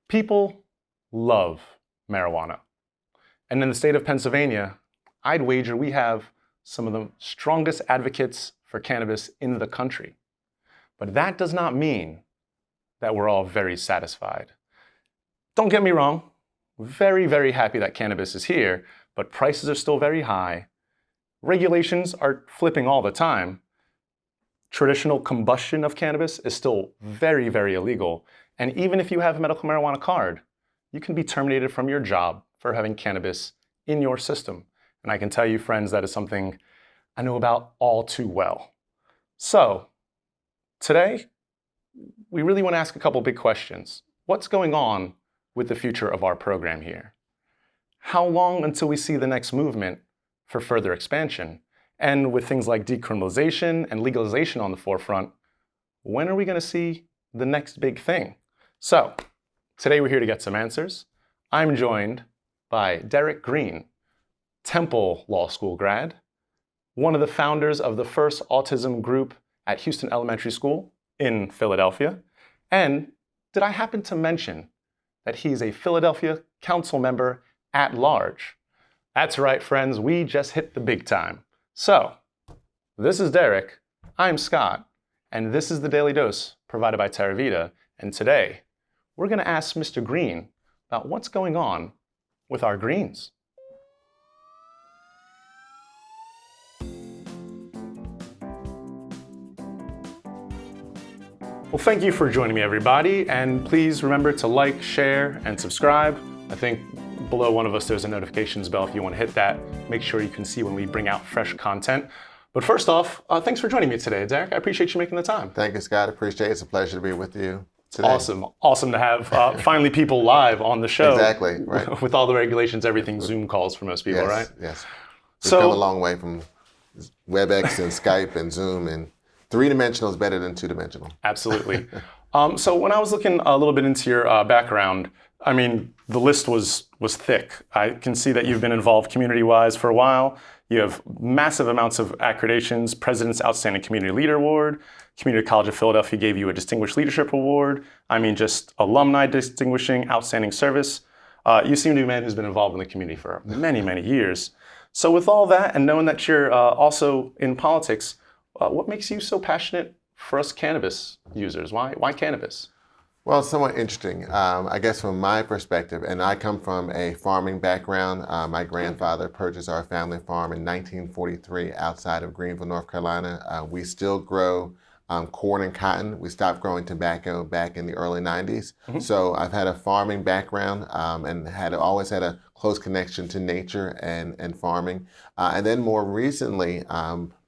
People love marijuana. And in the state of Pennsylvania, I'd wager we have some of the strongest advocates for cannabis in the country. But that does not mean that we're all very satisfied. Don't get me wrong, very, very happy that cannabis is here, but prices are still very high. Regulations are flipping all the time. Traditional combustion of cannabis is still very, very illegal. And even if you have a medical marijuana card, you can be terminated from your job for having cannabis in your system. And I can tell you, friends, that is something I know about all too well. So today, we really want to ask a couple big questions. What's going on with the future of our program here? How long until we see the next movement for further expansion? And with things like decriminalization and legalization on the forefront, when are we going to see the next big thing? So today we're here to get some answers. I'm joined by Derek Green, Temple Law School grad, one of the founders of the first autism group at Houston Elementary School in Philadelphia. And did I happen to mention that he's a Philadelphia council member at large? That's right, friends, we just hit the big time. So, this is Derek, I'm Scott, and this is the Daily Dose provided by TerraVita. And today, we're going to ask Mr. Green about what's going on with our greens. Well, thank you for joining me, everybody, and please remember to like, share, and subscribe. I think below one of us there's a notifications bell if you want to hit that. Make sure you can see when we bring out fresh content. But first off, thanks for joining me today, Derek. I appreciate you making the time. Thank you, Scott. Appreciate it. It's a pleasure to be with you today. Awesome to have finally people live on the show. Exactly, right. With all the regulations, everything Zoom calls for most people, Yes, right? yes. We've come a long way from WebEx and Skype and Zoom, and three-dimensional is better than two-dimensional. Absolutely. So when I was looking a little bit into your background, I mean, the list was thick. I can see that you've been involved community-wise for a while. You have massive amounts of accreditations, President's Outstanding Community Leader Award, Community College of Philadelphia gave you a Distinguished Leadership Award. I mean, just alumni distinguishing outstanding service. You seem to be a man who's been involved in the community for many, many years. So with all that, and knowing that you're also in politics, what makes you so passionate for us cannabis users? Why cannabis? Well, it's somewhat interesting. I guess from my perspective, and I come from a farming background. My grandfather purchased our family farm in 1943 outside of Greenville, North Carolina. We still grow corn and cotton. We stopped growing tobacco back in the early 90s. Mm-hmm. So I've had a farming background and always had a close connection to nature and farming. And then more recently,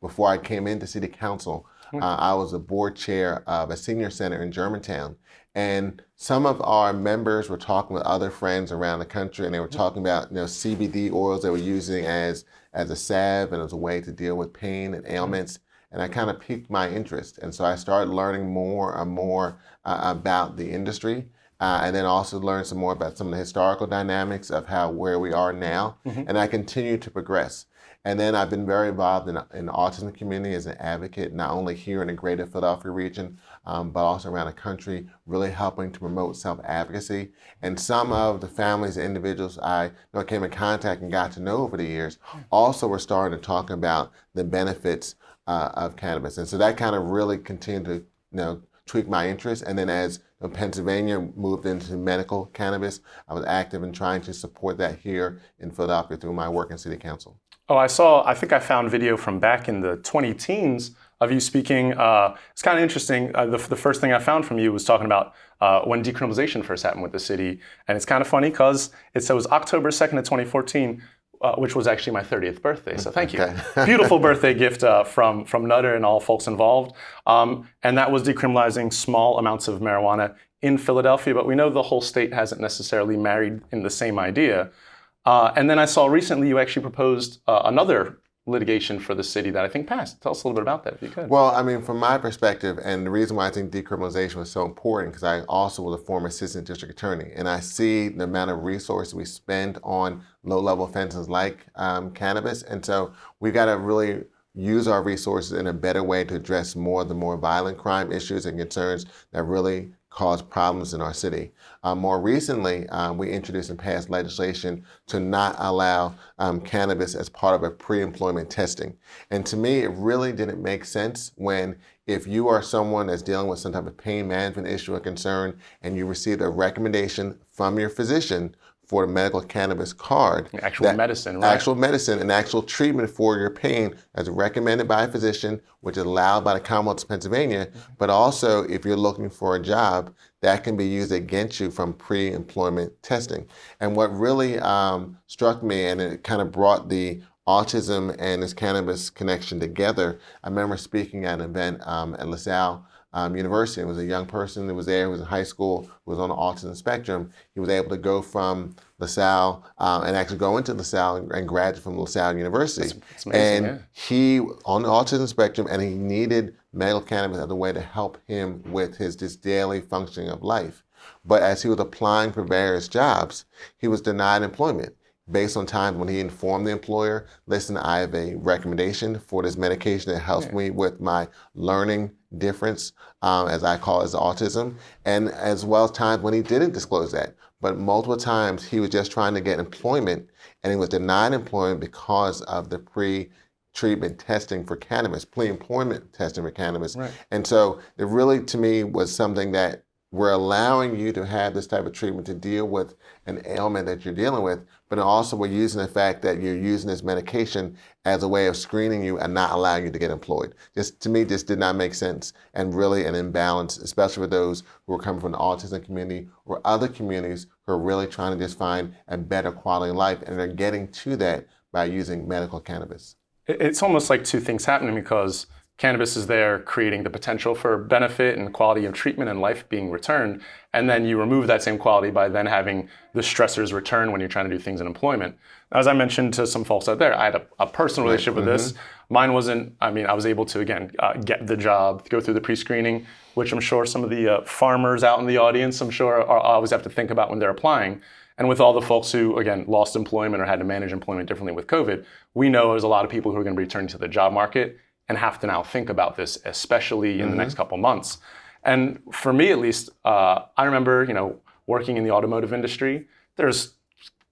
before I came into City Council, I was a board chair of a senior center in Germantown. And some of our members were talking with other friends around the country, and they were talking about CBD oils they were using as a salve and as a way to deal with pain and ailments. And I kind of piqued my interest. And so I started learning more and more about the industry, and then also learned some more about some of the historical dynamics of where we are now. Mm-hmm. And I continue to progress. And then I've been very involved in the autism community as an advocate, not only here in the greater Philadelphia region, but also around the country, really helping to promote self-advocacy. And some of the families and individuals I came in contact and got to know over the years also were starting to talk about the benefits of cannabis. And so that kind of really continued to tweak my interest. And then as Pennsylvania moved into medical cannabis, I was active in trying to support that here in Philadelphia through my work in City Council. Oh, I think I found video from back in the 20-teens of you speaking. It's kind of interesting. The first thing I found from you was talking about when decriminalization first happened with the city. And it's kind of funny because it was October 2nd of 2014, which was actually my 30th birthday. So thank you. Okay. Beautiful birthday gift from Nutter and all folks involved. And that was decriminalizing small amounts of marijuana in Philadelphia. But we know the whole state hasn't necessarily married in the same idea. And then I saw recently you actually proposed another litigation for the city that I think passed. Tell us a little bit about that, if you could. Well, I mean, from my perspective, and the reason why I think decriminalization was so important, because I also was a former assistant district attorney, and I see the amount of resources we spend on low-level offenses like cannabis, and so we've got to really use our resources in a better way to address more of the more violent crime issues and concerns that really cause problems in our city. More recently, we introduced and passed legislation to not allow cannabis as part of a pre-employment testing. And to me, it really didn't make sense when, if you are someone that's dealing with some type of pain management issue or concern, and you received a recommendation from your physician for the medical cannabis card. Actual medicine, right? Actual medicine and actual treatment for your pain as recommended by a physician, which is allowed by the Commonwealth of Pennsylvania. But also, if you're looking for a job, that can be used against you from pre-employment testing. And what really struck me, and it kind of brought the autism and this cannabis connection together, I remember speaking at an event at LaSalle University. It was a young person that was there, who was in high school, who was on the autism spectrum. He was able to go from LaSalle and actually go into LaSalle and graduate from LaSalle University. That's amazing, and he, on the autism spectrum, and he needed medical cannabis as a way to help him with his just daily functioning of life. But as he was applying for various jobs, he was denied employment based on times when he informed the employer, listen, I have a recommendation for this medication that helps me with my learning difference, as I call it, as autism, and as well as times when he didn't disclose that. But multiple times he was just trying to get employment, and he was denied employment because of the pre-treatment testing for cannabis, pre-employment testing for cannabis. Right. And so it really, to me, was something that we're allowing you to have this type of treatment to deal with an ailment that you're dealing with, but also we're using the fact that you're using this medication as a way of screening you and not allowing you to get employed. Just, to me, this did not make sense, and really an imbalance, especially for those who are coming from the autism community or other communities who are really trying to just find a better quality of life, and they're getting to that by using medical cannabis. It's almost like two things happening, because cannabis is there creating the potential for benefit and quality of treatment and life being returned. And then you remove that same quality by then having the stressors return when you're trying to do things in employment. As I mentioned to some folks out there, I had a personal relationship with this. Mine wasn't, I was able to, again, get the job, go through the pre-screening, which I'm sure some of the farmers out in the audience, I'm sure always have to think about when they're applying. And with all the folks who, again, lost employment or had to manage employment differently with COVID, we know there's a lot of people who are going to be returning to the job market and have to now think about this, especially in the next couple months. And for me, at least, I remember, working in the automotive industry, there's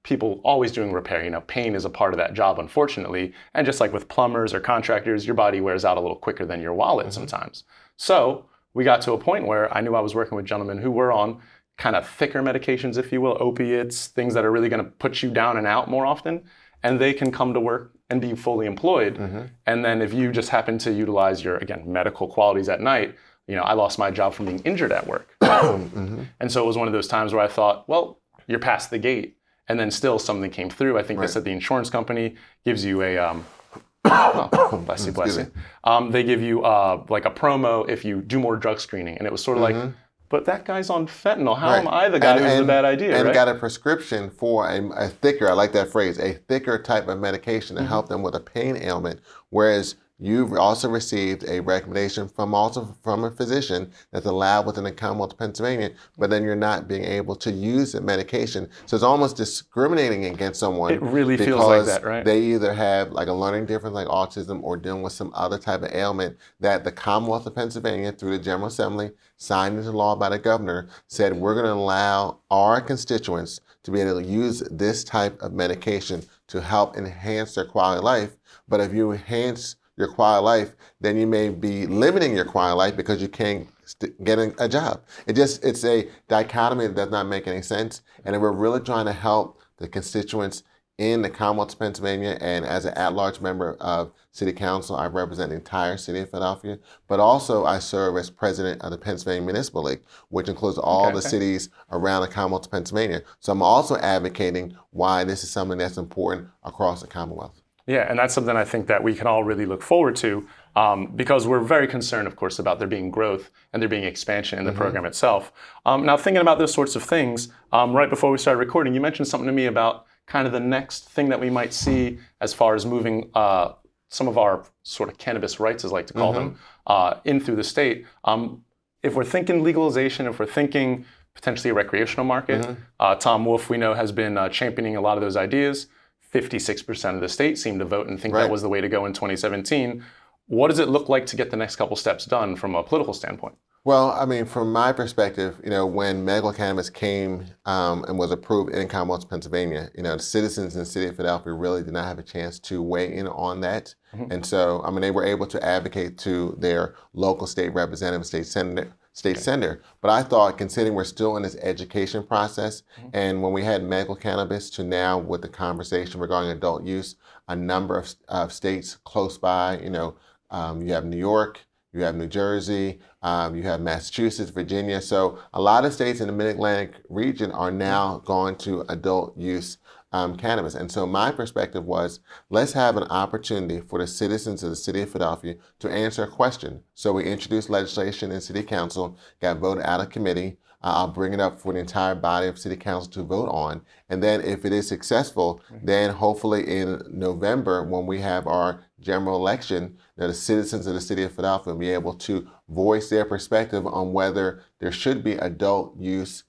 people always doing repair. Pain is a part of that job, unfortunately. And just like with plumbers or contractors, your body wears out a little quicker than your wallet sometimes. So we got to a point where I knew I was working with gentlemen who were on kind of thicker medications, if you will, opiates, things that are really going to put you down and out more often. And they can come to work and be fully employed. And then if you just happen to utilize your, again, medical qualities at night, I lost my job from being injured at work. And so it was one of those times where I thought, well, you're past the gate. And then still something came through. I think they said the insurance company gives you a, bless you. They give you like a promo if you do more drug screening. And it was sort of like, but that guy's on fentanyl. How am I the guy who's the bad idea? And got a prescription for a thicker, I like that phrase, a thicker type of medication to help them with a pain ailment. Whereas you've also received a recommendation from a physician that's allowed within the Commonwealth of Pennsylvania, but then you're not being able to use the medication. So it's almost discriminating against someone. It really feels like that, right? They either have like a learning difference like autism or dealing with some other type of ailment that the Commonwealth of Pennsylvania, through the General Assembly, signed into law by the governor, said we're going to allow our constituents to be able to use this type of medication to help enhance their quality of life. But if you enhance your quality of life, then you may be limiting your quality of life because you can't get a job. It's a dichotomy that does not make any sense. And if we're really trying to help the constituents in the Commonwealth of Pennsylvania, and as an at-large member of City Council, I represent the entire city of Philadelphia, but also I serve as president of the Pennsylvania Municipal League, which includes all the cities around the Commonwealth of Pennsylvania. So I'm also advocating why this is something that's important across the Commonwealth. Yeah, and that's something I think that we can all really look forward to, because we're very concerned, of course, about there being growth and there being expansion in the program itself. Now, thinking about those sorts of things, right before we started recording, you mentioned something to me about kind of the next thing that we might see as far as moving some of our sort of cannabis rights, as I like to call them, in through the state. If we're thinking legalization, if we're thinking potentially a recreational market, Tom Wolf, we know, has been championing a lot of those ideas. 56% of the state seemed to vote and think that was the way to go in 2017. What does it look like to get the next couple steps done from a political standpoint? Well, I mean, from my perspective, when medical cannabis came and was approved in Commonwealth, Pennsylvania, the citizens in the city of Philadelphia really did not have a chance to weigh in on that. Mhm. And so, I mean, they were able to advocate to their local state representative, state senator. But I thought, considering we're still in this education process, and when we had medical cannabis to now with the conversation regarding adult use, a number of states close by, you have New York, you have New Jersey, you have Massachusetts, Virginia. So a lot of states in the Mid-Atlantic region are now going to adult use cannabis. And so my perspective was, let's have an opportunity for the citizens of the city of Philadelphia to answer a question. So we introduced legislation in city council, got voted out of committee. I'll bring it up for the entire body of city council to vote on. And then if it is successful, then hopefully in November, when we have our general election, the citizens of the city of Philadelphia will be able to voice their perspective on whether there should be adult use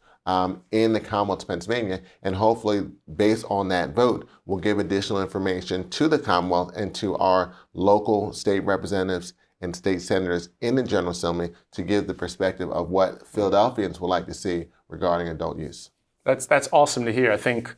in the Commonwealth of Pennsylvania. And hopefully, based on that vote, we'll give additional information to the Commonwealth and to our local state representatives and state senators in the General Assembly to give the perspective of what Philadelphians would like to see regarding adult use. That's awesome to hear. I think,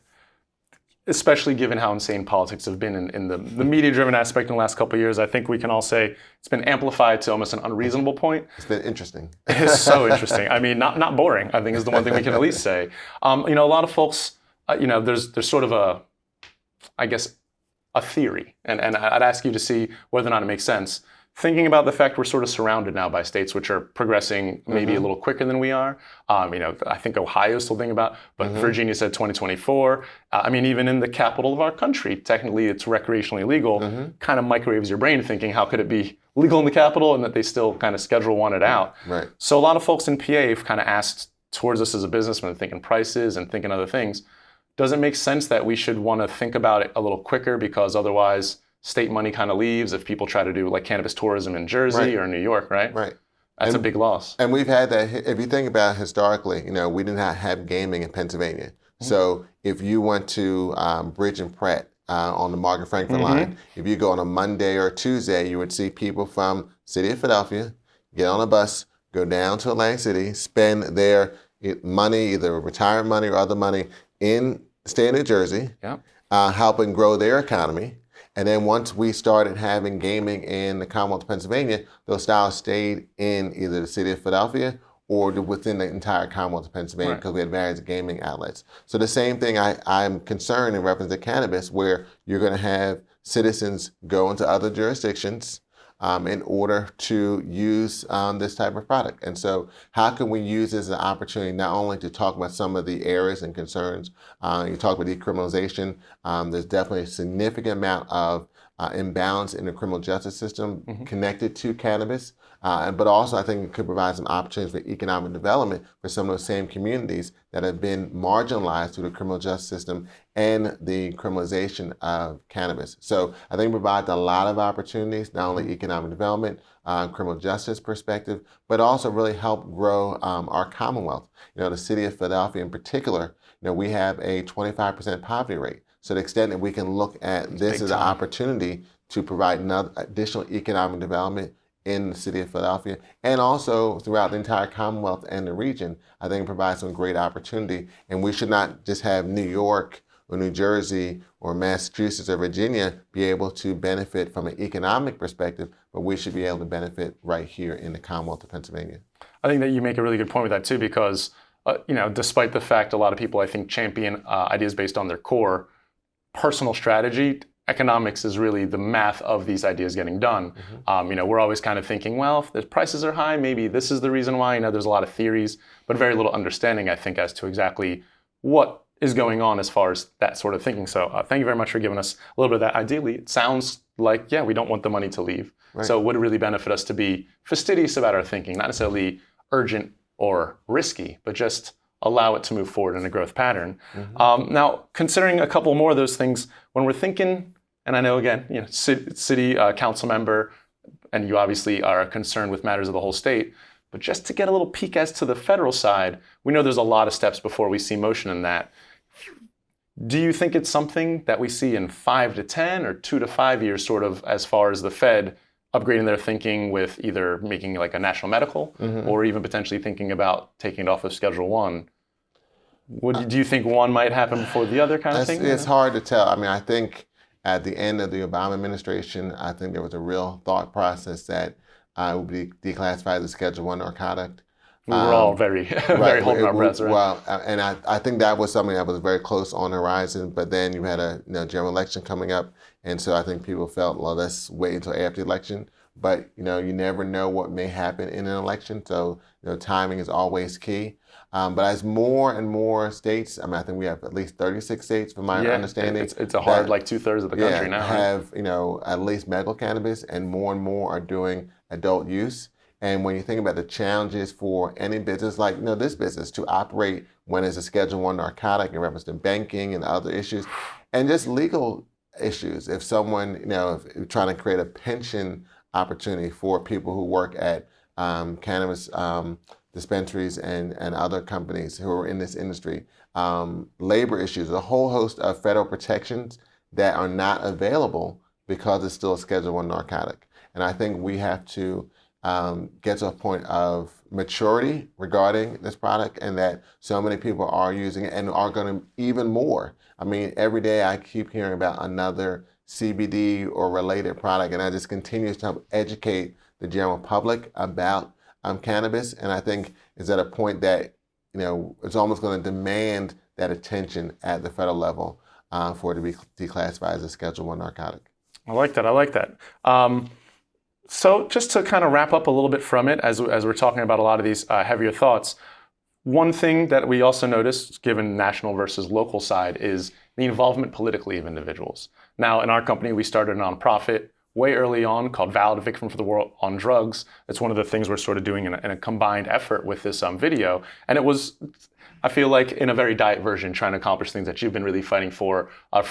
especially given how insane politics have been in the media-driven aspect in the last couple of years, I think we can all say it's been amplified to almost an unreasonable point. It's been interesting. It's so interesting. I mean, not boring, I think is the one thing we can at least say. A lot of folks, there's sort of a theory, and I'd ask you to see whether or not it makes sense. Thinking about the fact we're sort of surrounded now by states which are progressing maybe a little quicker than we are. I think Ohio's still thinking about, but Virginia said 2024. Even in the capital of our country, technically it's recreationally legal. Kind of microwaves your brain thinking, how could it be legal in the capital and that they still kind of Schedule 1 it out? Right. So a lot of folks in PA have kind of asked towards us as a businessman, thinking prices and thinking other things. Does it make sense that we should want to think about it a little quicker because otherwise state money kind of leaves if people try to do like cannabis tourism in Jersey or New York, right? Right. That's a big loss. And we've had that, if you think about it historically, we did not have gaming in Pennsylvania. So if you went to Bridge and Pratt on the Margaret Frankfurt line, if you go on a Monday or Tuesday, you would see people from city of Philadelphia get on a bus, go down to Atlantic City, spend their money, either retirement money or other money in the state of New Jersey, helping grow their economy. And then once we started having gaming in the Commonwealth of Pennsylvania, those styles stayed in either the city of Philadelphia or within the entire Commonwealth of Pennsylvania because we had various gaming outlets. So the same thing I'm concerned in reference to cannabis, where you're going to have citizens go into other jurisdictions in order to use this type of product. And so how can we use this as an opportunity not only to talk about some of the areas and concerns, you talk about decriminalization, there's definitely a significant amount of imbalance in the criminal justice system connected to cannabis, but also I think it could provide some opportunities for economic development for some of those same communities that have been marginalized through the criminal justice system and the criminalization of cannabis. So I think it provides a lot of opportunities, not only economic development, criminal justice perspective, but also really help grow our Commonwealth. The city of Philadelphia in particular, we have a 25% poverty rate. So the extent that we can look at this as an opportunity to provide additional economic development in the city of Philadelphia and also throughout the entire Commonwealth and the region, I think it provides some great opportunity. And we should not just have New York or New Jersey or Massachusetts or Virginia be able to benefit from an economic perspective, but we should be able to benefit right here in the Commonwealth of Pennsylvania. I think that you make a really good point with that too, because despite the fact a lot of people I think champion ideas based on their core personal strategy, economics is really the math of these ideas getting done. We're always kind of thinking, well, if the prices are high, maybe this is the reason why. There's a lot of theories, but very little understanding, I think, as to exactly what is going on as far as that sort of thinking. So thank you very much for giving us a little bit of that. Ideally, it sounds like, we don't want the money to leave. Right. So it would really benefit us to be fastidious about our thinking, not necessarily urgent or risky, but just allow it to move forward in a growth pattern. Now, considering a couple more of those things, when we're thinking, and I know again, city council member, and you obviously are concerned with matters of the whole state, but just to get a little peek as to the federal side, we know there's a lot of steps before we see motion in that. Do you think it's something that we see in 5 to 10 or 2 to 5 years, sort of, as far as the Fed upgrading their thinking with either making like a national medical or even potentially thinking about taking it off of Schedule 1. Do you think one might happen before the other kind of thing? It's hard to tell. I mean, I think at the end of the Obama administration, I think there was a real thought process that it would be declassified as a Schedule 1 narcotic. We were all very, very holding our breaths, right? Well, and I think that was something that was very close on the horizon. But then you had a general election coming up, and so I think people felt, well, let's wait until after the election. But you never know what may happen in an election, so timing is always key. But as more and more states, I mean, I think we have at least 36 states, from my understanding. It's a hard, like 2/3 of the country now. Have at least medical cannabis, and more are doing adult use. And when you think about the challenges for any business like this business to operate when it's a Schedule 1 narcotic in reference to banking and other issues, and just legal issues. If someone, if you're trying to create a pension opportunity for people who work at cannabis dispensaries and other companies who are in this industry, labor issues, a whole host of federal protections that are not available because it's still a Schedule 1 narcotic. And I think we have to get to a point of maturity regarding this product, and that so many people are using it and are going to even more. I mean, every day I keep hearing about another CBD or related product, and I just continue to help educate the general public about cannabis. And I think it's at a point that it's almost going to demand that attention at the federal level for it to be declassified as a Schedule 1 narcotic. I like that. So just to kind of wrap up a little bit from it, as we're talking about a lot of these heavier thoughts, one thing that we also noticed, given national versus local side, is the involvement politically of individuals. Now, in our company, we started a nonprofit way early on called Valid Victim for the War on Drugs. It's one of the things we're sort of doing in a combined effort with this video. And it was, I feel like, in a very diet version, trying to accomplish things that you've been really fighting for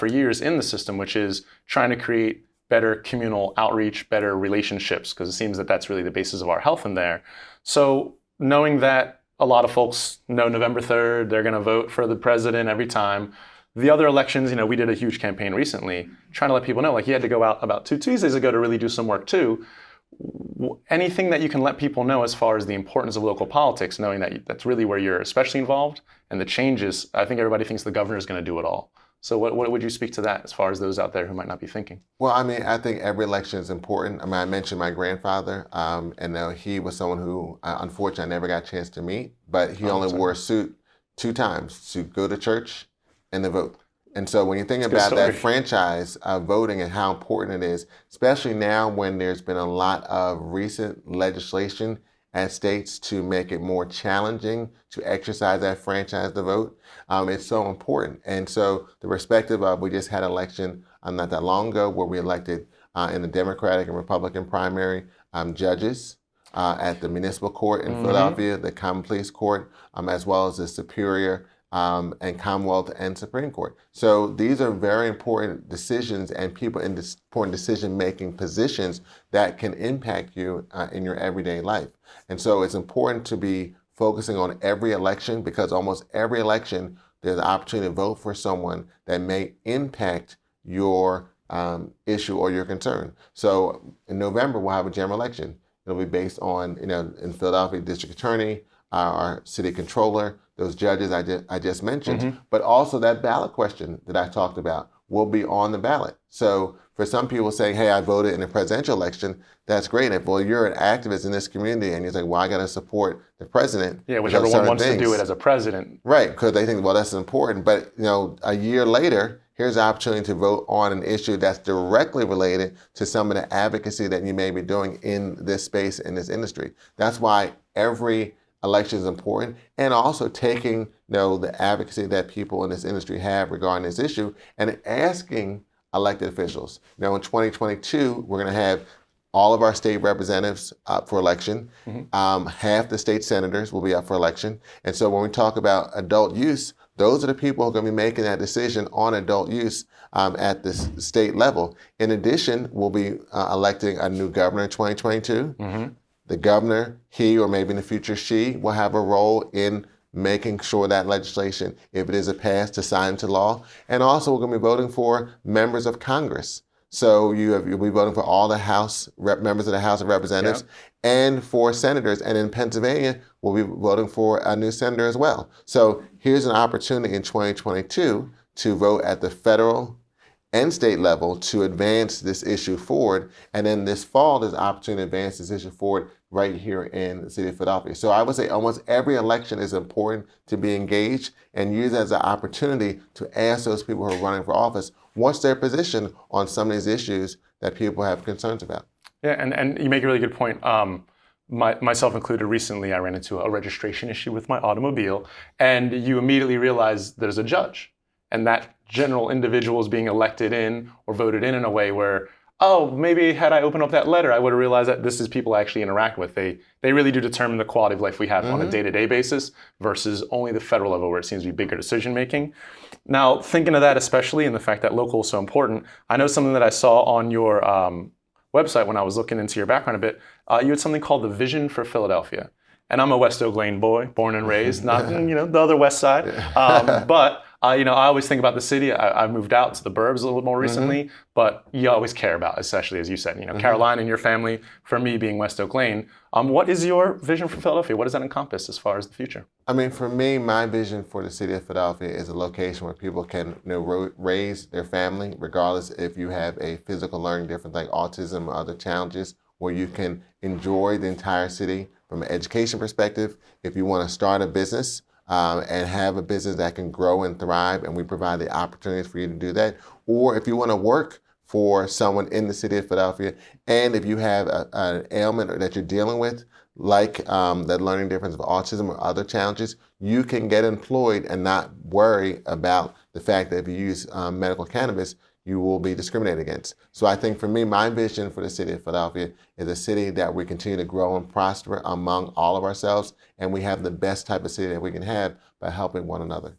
years in the system, which is trying to create better communal outreach, better relationships, because it seems that that's really the basis of our health in there. So knowing that a lot of folks know November 3rd, they're going to vote for the president every time. The other elections, we did a huge campaign recently trying to let people know, like, you had to go out about 2 Tuesdays ago to really do some work too. Anything that you can let people know as far as the importance of local politics, knowing that that's really where you're especially involved, and the changes, I think everybody thinks the governor is going to do it all. So what would you speak to that as far as those out there who might not be thinking? Well, I mean, I think every election is important. I mean, I mentioned my grandfather, and he was someone who, unfortunately, I never got a chance to meet, but he only wore a suit 2 times, to go to church and to vote. And so when you think about that franchise of voting and how important it is, especially now when there's been a lot of recent legislation at states to make it more challenging to exercise that franchise to vote, it's so important. And so the perspective of, we just had an election not that long ago where we elected in the Democratic and Republican primary judges at the municipal court in Philadelphia, the common pleas court, as well as the Superior and Commonwealth and Supreme Court. So these are very important decisions and people in important decision-making positions that can impact you in your everyday life. And so it's important to be focusing on every election, because almost every election there's an opportunity to vote for someone that may impact your issue or your concern. So in November, we'll have a general election. It'll be based on, in Philadelphia, district attorney, our city controller, those judges I just mentioned, but also that ballot question that I talked about will be on the ballot. So for some people saying, hey, I voted in a presidential election, that's great. If, well, you're an activist in this community and you're like, well, I got to support the president. Yeah, whichever one wants to do it as a president. Right, because they think, well, that's important. But, a year later, here's an opportunity to vote on an issue that's directly related to some of the advocacy that you may be doing in this space, in this industry. That's why every election is important, and also taking the advocacy that people in this industry have regarding this issue and asking elected officials. In 2022, we're going to have all of our state representatives up for election. Half the state senators will be up for election. And so when we talk about adult use, those are the people who are going to be making that decision on adult use at the state level. In addition, we'll be electing a new governor in 2022. The governor, he or maybe in the future she, will have a role in making sure that legislation, if it is passed, to sign into law. And also we're going to be voting for members of Congress. So you'll be voting for all the members of the House of Representatives and for senators. And in Pennsylvania, we'll be voting for a new senator as well. So here's an opportunity in 2022 to vote at the federal and state level to advance this issue forward. And then this fall, there's an opportunity to advance this issue forward right here in the city of Philadelphia. So I would say almost every election is important to be engaged and use as an opportunity to ask those people who are running for office, what's their position on some of these issues that people have concerns about. Yeah, and you make a really good point. Myself included, recently I ran into a registration issue with my automobile, and you immediately realize there's a judge. And that general individual is being elected in or voted in a way where, oh, maybe had I opened up that letter, I would have realized that this is people I actually interact with. They really do determine the quality of life we have on a day-to-day basis versus only the federal level where it seems to be bigger decision making. Now, thinking of that especially and the fact that local is so important, I know something that I saw on your website when I was looking into your background a bit. You had something called the Vision for Philadelphia. And I'm a West Oak Lane boy, born and raised, not the other West Side, but I always think about the city. I moved out to the burbs a little more recently, but you always care about, especially as you said, Caroline and your family. For me, being West Oak Lane, what is your vision for Philadelphia? What does that encompass as far as the future? I mean, for me, my vision for the city of Philadelphia is a location where people can raise their family, regardless if you have a physical learning difference like autism or other challenges, where you can enjoy the entire city from an education perspective. If you want to start a business and have a business that can grow and thrive, and we provide the opportunities for you to do that, or if you want to work for someone in the city of Philadelphia, and if you have an ailment that you're dealing with, like that learning difference of autism or other challenges, you can get employed and not worry about the fact that if you use medical cannabis, you will be discriminated against. So I think for me, my vision for the city of Philadelphia is a city that we continue to grow and prosper among all of ourselves, and we have the best type of city that we can have by helping one another.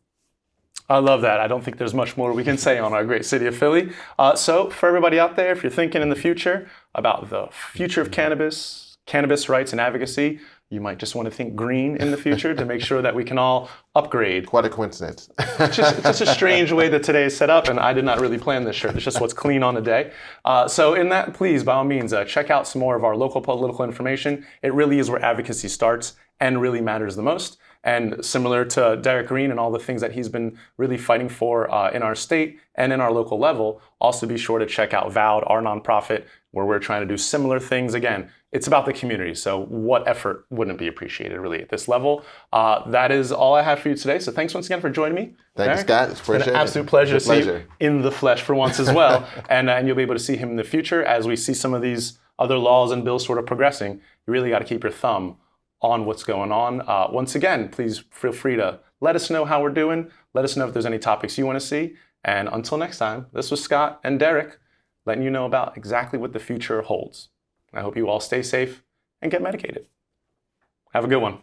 I love that. I don't think there's much more we can say on our great city of Philly. So for everybody out there, if you're thinking in the future about the future of cannabis rights and advocacy, you might just want to think green in the future to make sure that we can all upgrade. Quite a coincidence. It's just a strange way that today is set up, and I did not really plan this shirt. It's just what's clean on the day. So in that, please, by all means, check out some more of our local political information. It really is where advocacy starts and really matters the most. And similar to Derek Green and all the things that he's been really fighting for in our state and in our local level, also be sure to check out Vowed, our nonprofit, where we're trying to do similar things. Again, it's about the community. So what effort wouldn't be appreciated really at this level? That is all I have for you today. So thanks once again for joining me. Thank you, Scott. It's been an absolute pleasure to see you in the flesh for once as well. and you'll be able to see him in the future as we see some of these other laws and bills sort of progressing. You really got to keep your thumb on what's going on. Once again, please feel free to let us know how we're doing. Let us know if there's any topics you want to see. And until next time, this was Scott and Derek letting you know about exactly what the future holds. I hope you all stay safe and get medicated. Have a good one.